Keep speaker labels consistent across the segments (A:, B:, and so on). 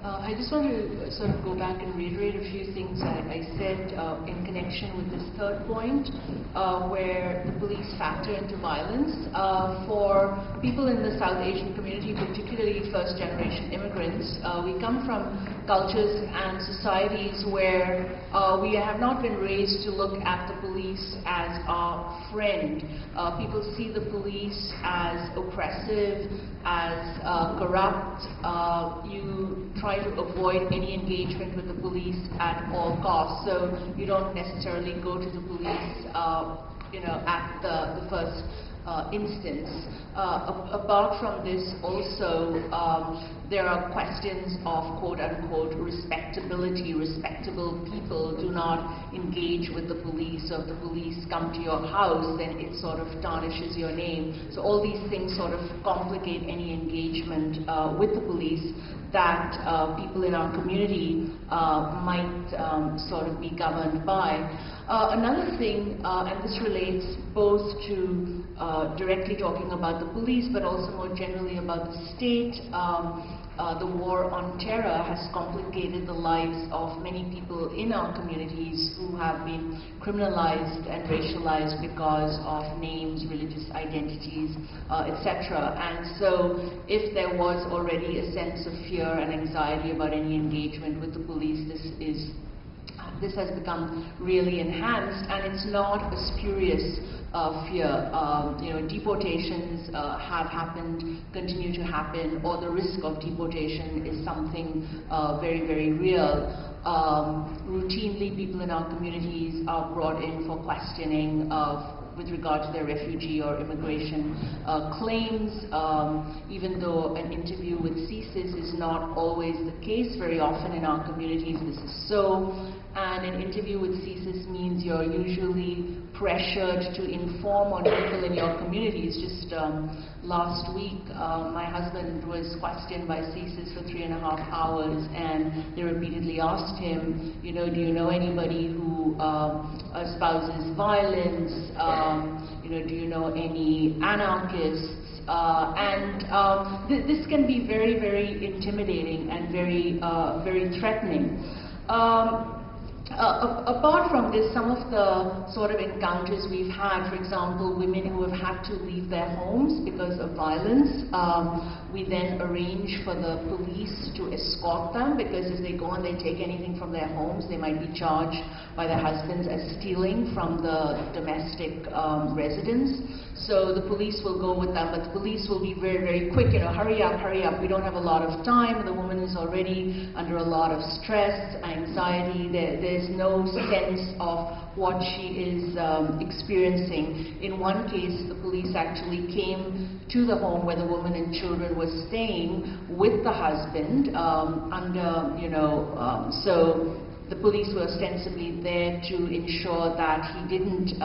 A: I just want to sort of go back and reiterate a few things I said in connection with this third point, where the police factor into violence. For people in the South Asian community, particularly first-generation immigrants, we come from cultures and societies where we have not been raised to look at the police as our friend. People see the police as oppressive, as corrupt. You try to avoid any engagement with the police at all costs. So you don't necessarily go to the police, at the first instance. Apart from this, also there are questions of quote-unquote respectability. Respectable people do not engage with the police, or if the police come to your house, then it sort of tarnishes your name. So all these things sort of complicate any engagement with the police that people in our community might sort of be governed by. Another thing, and this relates both to directly talking about the police, but also more generally about the state. The war on terror has complicated the lives of many people in our communities who have been criminalized and racialized because of names, religious identities, etc. And so if there was already a sense of fear and anxiety about any engagement with the police, this has become really enhanced, and it's not a spurious fear. Deportations have happened, continue to happen, or the risk of deportation is something very, very real. Routinely, people in our communities are brought in for questioning with regard to their refugee or immigration claims, even though an interview with CSIS is not always the case. Very often in our communities this is so, and an interview with CSIS means you're usually pressured to inform on people in your communities. Just last week, my husband was questioned by CSIS for 3.5 hours, and they repeatedly asked him, do you know anybody who espouses violence? Do you know any anarchists? This can be very, very intimidating and very, very threatening. Apart from this, some of the sort of encounters we've had, for example, women who have had to leave their homes because of violence, we then arrange for the police to escort them, because if they go and they take anything from their homes, they might be charged by their husbands as stealing from the domestic residence. So the police will go with them, but the police will be very, very quick, hurry up, we don't have a lot of time. The woman is already under a lot of stress, anxiety, there's no sense of what she is experiencing. In one case, the police actually came to the home where the woman and children were staying with the husband, so the police were ostensibly there to ensure that he didn't,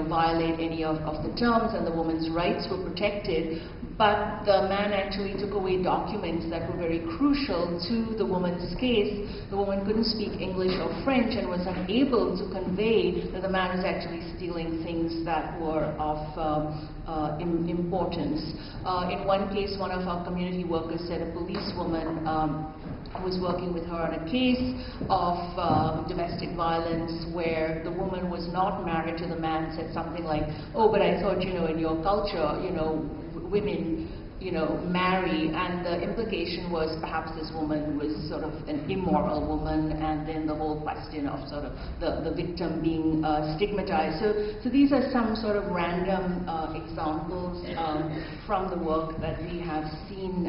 A: violate any of the terms, and the woman's rights were protected. But the man actually took away documents that were very crucial to the woman's case. The woman couldn't speak English or French and was unable to convey that the man was actually stealing things that were of importance. In one case, one of our community workers said a policewoman was working with her on a case of domestic violence where the woman was not married to the man, said something like, oh, but I thought, in your culture, women, marry, and the implication was perhaps this woman was sort of an immoral woman, and then the whole question of sort of the victim being stigmatized. So these are some sort of random examples from the work that we have seen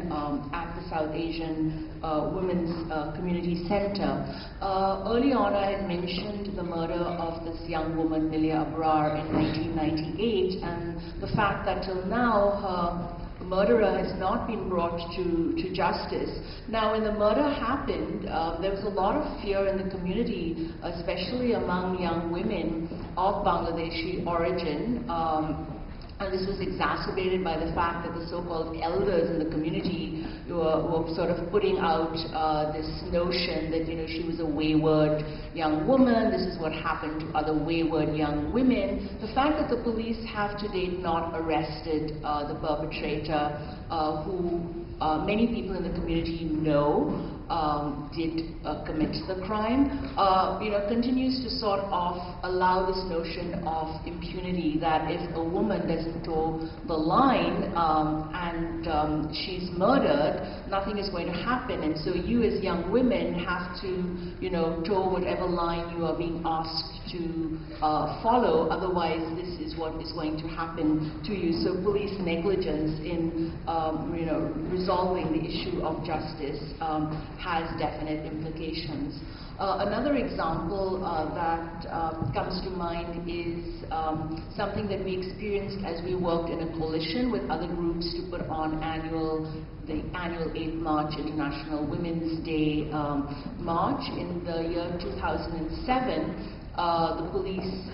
A: at the South Asian Women's Community Center. Early on, I had mentioned the murder of this young woman, Milia Abrar, in 1998, and the fact that till now her murderer has not been brought to justice. Now, when the murder happened, there was a lot of fear in the community, especially among young women of Bangladeshi origin. And this was exacerbated by the fact that the so-called elders in the community were sort of putting out this notion that, she was a wayward young woman, this is what happened to other wayward young women. The fact that the police have to date not arrested the perpetrator, who many people in the community know did commit the crime, continues to sort of allow this notion of impunity, that if a woman doesn't toe the line and she's murdered, nothing is going to happen. And so you as young women have to, toe whatever line you are being asked to follow, otherwise this is what is going to happen to you. So police negligence in, resolving the issue of justice has definite implications. Another example that comes to mind is something that we experienced as we worked in a coalition with other groups to put on the annual 8th March International Women's Day March. In the year 2007, the police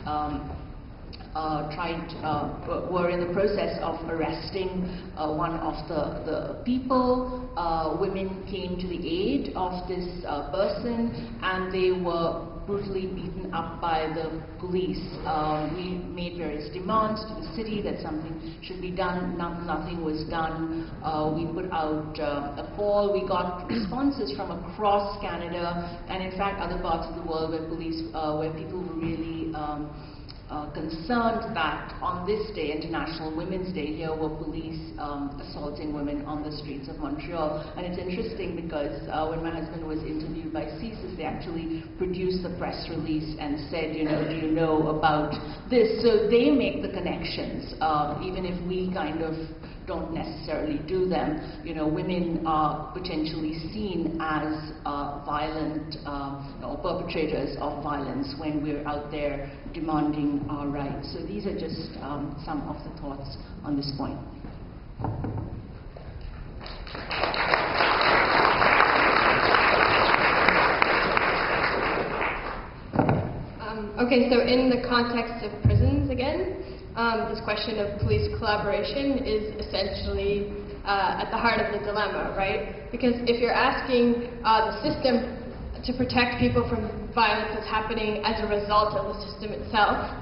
A: were in the process of arresting one of the people. Women came to the aid of this person, and they were brutally beaten up by the police. We made various demands to the city that something should be done. Nothing was done. We put out a call. We got responses from across Canada, and in fact other parts of the world where people were really concerned that on this day, International Women's Day, here were police assaulting women on the streets of Montreal. And it's interesting because when my husband was interviewed by CSIS, they actually produced the press release and said, do you know about this? So they make the connections, even if we kind of don't necessarily do them. Women are potentially seen as violent or perpetrators of violence when we're out there demanding our rights. So these are just some of the thoughts on this point.
B: Okay, so in the context of prisons again, this question of police collaboration is essentially at the heart of the dilemma, right? Because if you're asking the system to protect people from violence that's happening as a result of the system itself,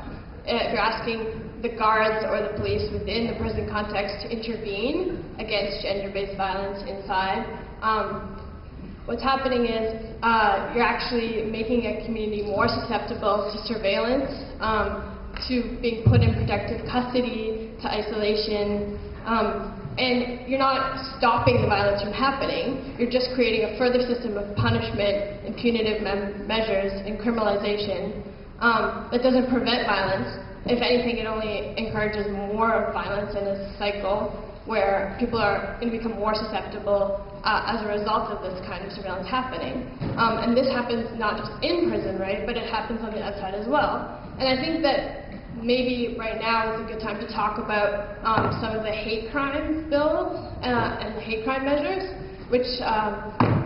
B: if you're asking the guards or the police within the prison context to intervene against gender-based violence inside, what's happening is you're actually making a community more susceptible to surveillance, to being put in protective custody, to isolation, and you're not stopping the violence from happening, you're just creating a further system of punishment and punitive measures and criminalization that doesn't prevent violence. If anything, it only encourages more violence in a cycle where people are going to become more susceptible as a result of this kind of surveillance happening. And this happens not just in prison, right, but it happens on the outside as well. And I think that maybe right now is a good time to talk about some of the hate crime bills and the hate crime measures, which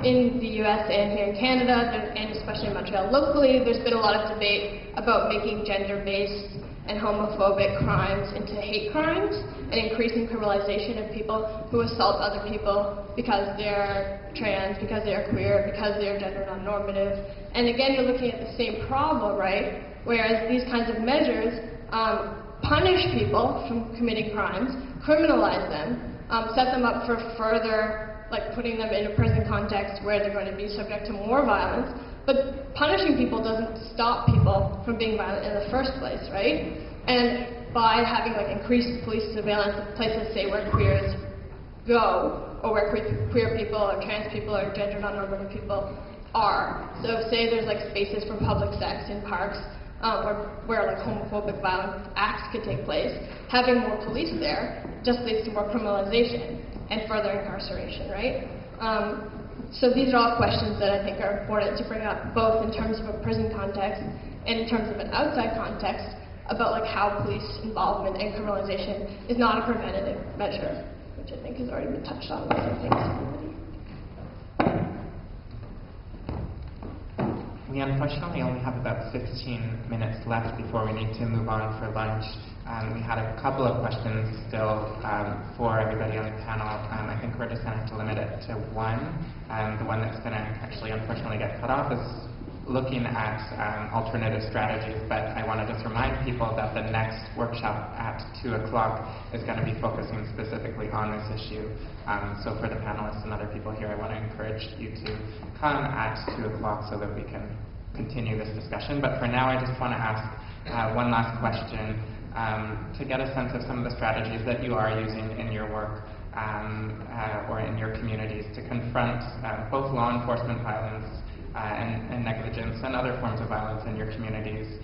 B: in the US and here in Canada, and especially in Montreal locally, there's been a lot of debate about making gender-based and homophobic crimes into hate crimes and increasing criminalization of people who assault other people because they're trans, because they're queer, because they're gender non-normative. And again, you're looking at the same problem, right? Whereas these kinds of measures punish people from committing crimes, criminalize them, set them up for further, like putting them in a prison context where they're going to be subject to more violence. But punishing people doesn't stop people from being violent in the first place, right? And by having like increased police surveillance of places, say, where queers go, or where queer people or trans people or gender non-normative people are. So say there's like spaces for public sex in parks, where like homophobic violent acts could take place, having more police there just leads to more criminalization and further incarceration, right? So these are all questions that I think are important to bring up, both in terms of a prison context and in terms of an outside context, about like how police involvement and criminalization is not a preventative measure, which I think has already been touched on with some things already.
C: We unfortunately only have about 15 minutes left before we need to move on for lunch. We had a couple of questions still for everybody on the panel. I think we're just going to have to limit it to one. The one that's going to actually unfortunately get cut off is looking at alternative strategies, but I want to just remind people that the next workshop at 2 o'clock is going to be focusing specifically on this issue. So for the panelists and other people here, I want to encourage you to come at 2 o'clock so that we can continue this discussion. But for now, I just want to ask one last question to get a sense of some of the strategies that you are using in your work or in your communities to confront both law enforcement violence and negligence and other forms of violence in your communities,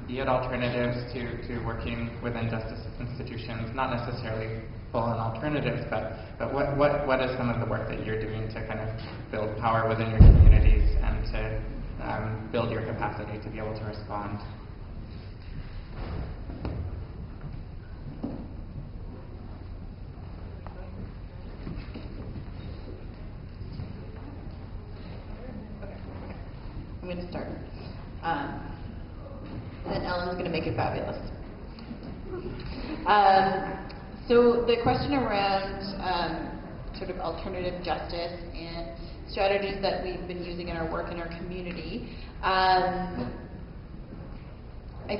C: be it alternatives to working within justice institutions, not necessarily full-on alternatives, but what is some of the work that you're doing to kind of build power within your communities and to build your capacity to be able to respond?
D: I'm going to start. And Ellen's going to make it fabulous. So the question around sort of alternative justice and strategies that we've been using in our work in our community, I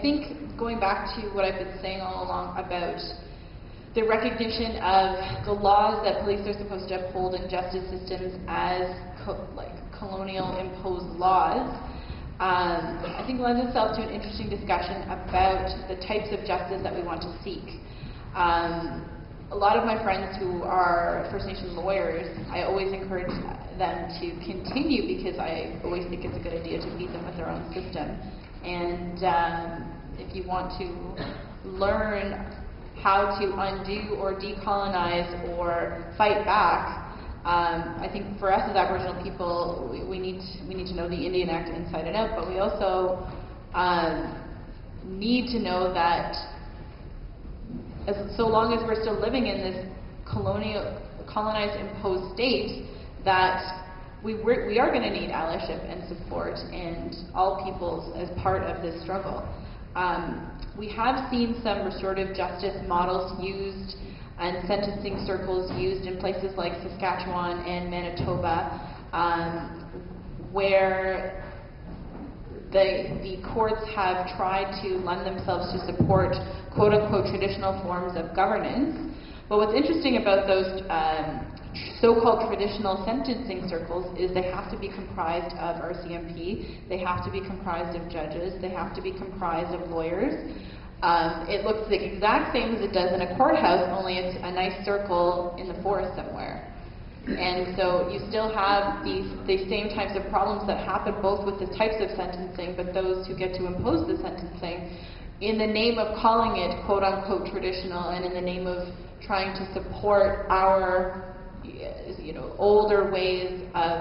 D: think going back to what I've been saying all along about the recognition of the laws that police are supposed to uphold in justice systems as colonial imposed laws, I think lends itself to an interesting discussion about the types of justice that we want to seek. A lot of my friends who are First Nation lawyers, I always encourage them to continue because I always think it's a good idea to feed them with their own system. And if you want to learn how to undo or decolonize or fight back, I think for us as Aboriginal people, we need to know the Indian Act inside and out, but we also need to know that so long as we're still living in this colonized, imposed state, that we are going to need allyship and support and all peoples as part of this struggle. We have seen some restorative justice models used and sentencing circles used in places like Saskatchewan and Manitoba, where the courts have tried to lend themselves to support quote-unquote traditional forms of governance. But what's interesting about those so-called traditional sentencing circles is they have to be comprised of RCMP, they have to be comprised of judges, they have to be comprised of lawyers. It looks the exact same as it does in a courthouse, only it's a nice circle in the forest somewhere. And so you still have these same types of problems that happen both with the types of sentencing, but those who get to impose the sentencing in the name of calling it quote-unquote traditional and in the name of trying to support our older ways of